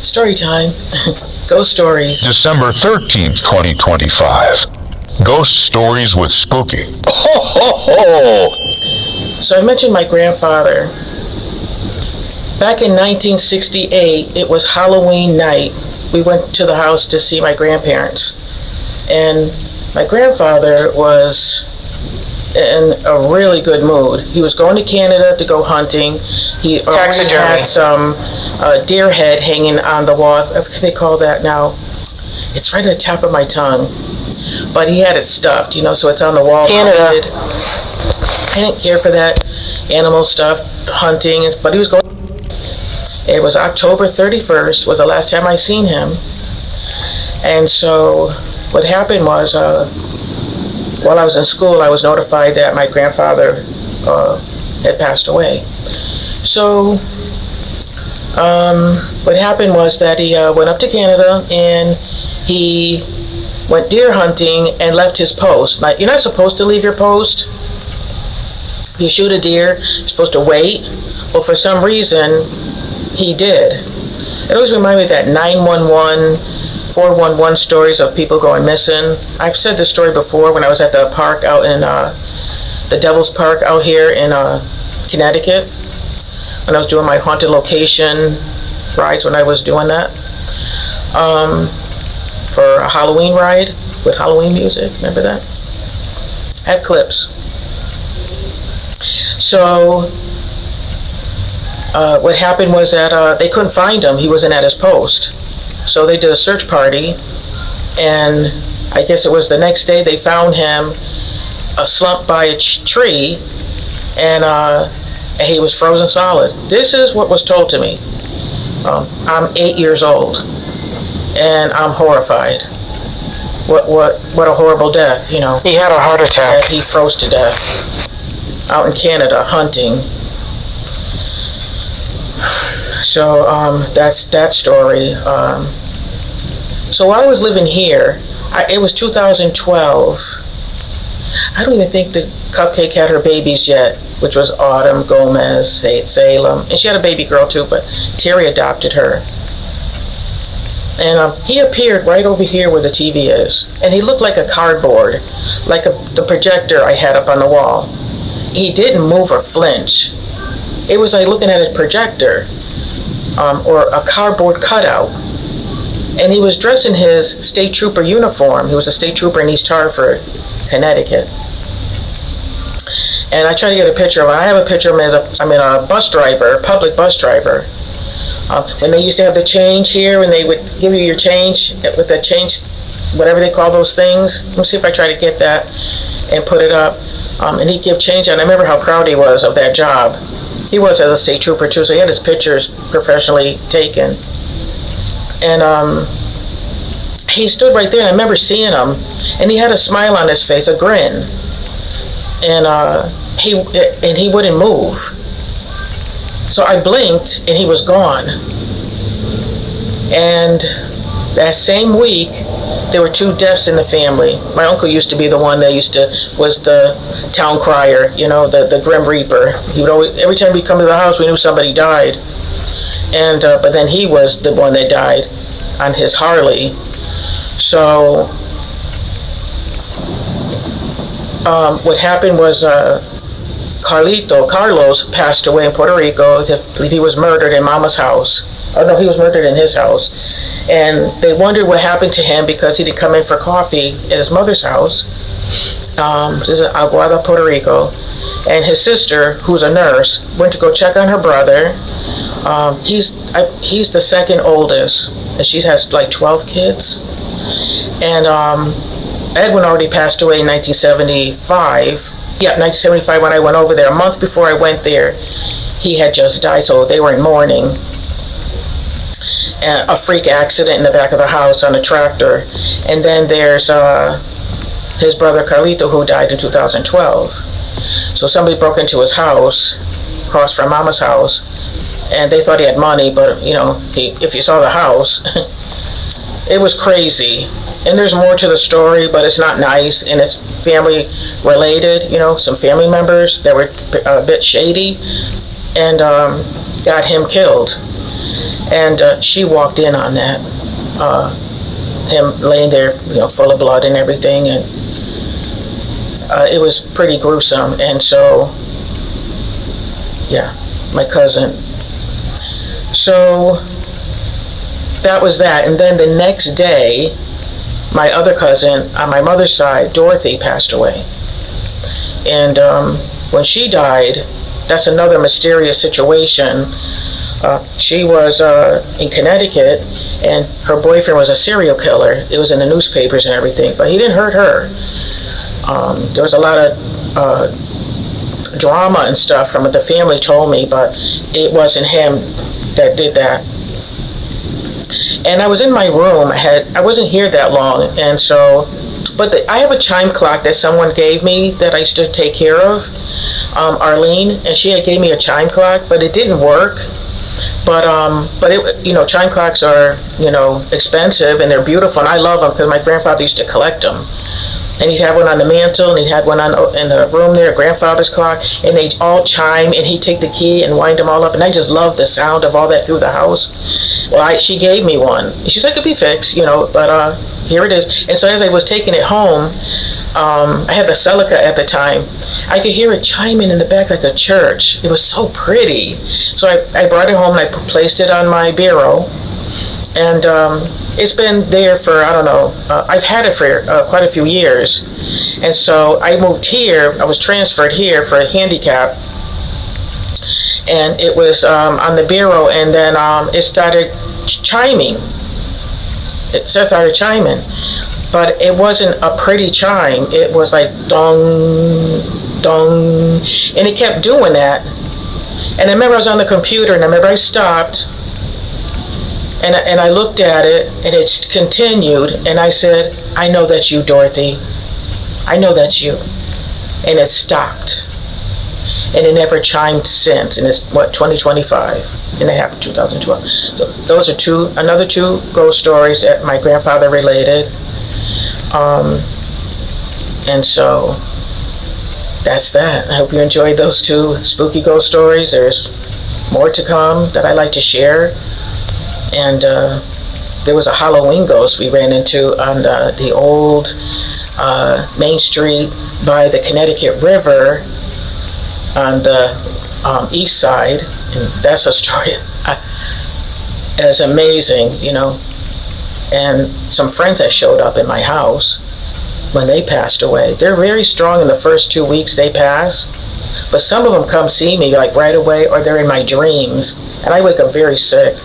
Story time. Ghost stories. December 13th, 2025. Ghost Stories with Spooky. Ho, ho, ho! So I mentioned my grandfather. Back in 1968, it was Halloween night. We went to the house to see my grandparents. And my grandfather was in a really good mood. He was going to Canada to go hunting. He already had some deer head hanging on the wall. I forget what they call that now. It's right at the top of my tongue. But he had it stuffed, so it's on the wall. Canada. I didn't care for that animal stuff, hunting, but he was going. It was October 31st was the last time I seen him. And so what happened was, while I was in school, I was notified that my grandfather had passed away. So what happened was that he went up to Canada and he went deer hunting and left his post. Like, you're not supposed to leave your post. If you shoot a deer, you're supposed to wait. Well, for some reason, he did. It always reminded me of that 911, 411 stories of people going missing. I've said this story before when I was at the park out in the Devil's Park out here in Connecticut. When I was doing my haunted location rides when I was doing that. For a Halloween ride with Halloween music. Remember that? I have clips. So what happened was that they couldn't find him. He wasn't at his post. So they did a search party, and I guess it was the next day they found him slumped by a tree, and he was frozen solid. This is what was told to me. I'm 8 years old, and I'm horrified. What a horrible death, He had a heart attack. He froze to death out in Canada hunting. So that's that story. So while I was living here, it was 2012. I don't even think the Cupcake had her babies yet, which was Autumn Gomez, Salem. And she had a baby girl too, but Terry adopted her. And he appeared right over here where the TV is. And he looked like a cardboard, like the projector I had up on the wall. He didn't move or flinch. It was like looking at a projector or a cardboard cutout. And he was dressed in his state trooper uniform. He was a state trooper in East Hartford, Connecticut. And I tried to get a picture of him. I have a picture of him as a bus driver, a public bus driver. When they used to have the change here, when they would give you your change, with the change, whatever they call those things. Let me see if I try to get that and put it up. And he'd give change, and I remember how proud he was of that job. He was as a state trooper too, so he had his pictures professionally taken. And he stood right there, and I remember seeing him, and he had a smile on his face, a grin. And he wouldn't move. So I blinked, and he was gone. And that same week, there were 2 deaths in the family. My uncle used to be the one that was the town crier, the Grim Reaper. He would always, every time we come to the house, we knew somebody died. And but then he was the one that died on his Harley. So what happened was Carlos passed away in Puerto Rico. I believe he was murdered in Mama's house. Oh no, he was murdered in his house. And they wondered what happened to him because he didn't come in for coffee at his mother's house. This is in Aguada, Puerto Rico. And his sister, who's a nurse, went to go check on her brother. He's the second oldest, and she has like 12 kids. And Edwin already passed away in 1975. Yeah, 1975 when I went over there. A month before I went there, he had just died, so they were in mourning. A freak accident in the back of the house on a tractor. And then there's his brother Carlito, who died in 2012. So somebody broke into his house, across from Mama's house, and they thought he had money, but if you saw the house, it was crazy. And there's more to the story, but it's not nice, and it's family related, some family members that were a bit shady, and got him killed. And she walked in on that, him laying there, full of blood and everything, and it was pretty gruesome. And so, yeah, my cousin. So that was that. And then the next day, my other cousin on my mother's side, Dorothy, passed away. And when she died, that's another mysterious situation. She was in Connecticut, and her boyfriend was a serial killer. It was in the newspapers and everything, but he didn't hurt her. There was a lot of drama and stuff from what the family told me, but it wasn't him that did that. And I was in my room. I wasn't here that long, and so, but I have a chime clock that someone gave me that I used to take care of, Arlene, and she had gave me a chime clock, but it didn't work. But it, chime clocks are, expensive, and they're beautiful, and I love them because my grandfather used to collect them. And he'd have one on the mantle, and he'd had one in the room there, grandfather's clock, and they all chime, and he'd take the key and wind them all up, and I just loved the sound of all that through the house. Well, she gave me one. She said it could be fixed, but here it is. And so as I was taking it home, I had the Celica at the time. I could hear it chiming in the back like a church. It was so pretty. So I brought it home and I placed it on my bureau. And it's been there for, I don't know, I've had it for quite a few years. And so I moved here. I was transferred here for a handicap. And it was on the bureau, and then it started chiming. It started chiming. But it wasn't a pretty chime. It was like dong, dong. And it kept doing that. And I remember I was on the computer, and I remember I stopped. And I looked at it, and it continued. And I said, I know that's you, Dorothy. I know that's you. And it stopped. And it never chimed since. And it's, 2025? And it happened 2012. So those are another two ghost stories that my grandfather related. And so that's that. I hope you enjoyed those two spooky ghost stories. There's more to come that I like to share. And there was a Halloween ghost we ran into on the old Main Street by the Connecticut River on the east side. And that's a story as amazing, And some friends that showed up in my house when they passed away. They're very strong in the first 2 weeks they pass, but some of them come see me like right away, or they're in my dreams, and I wake up very sick.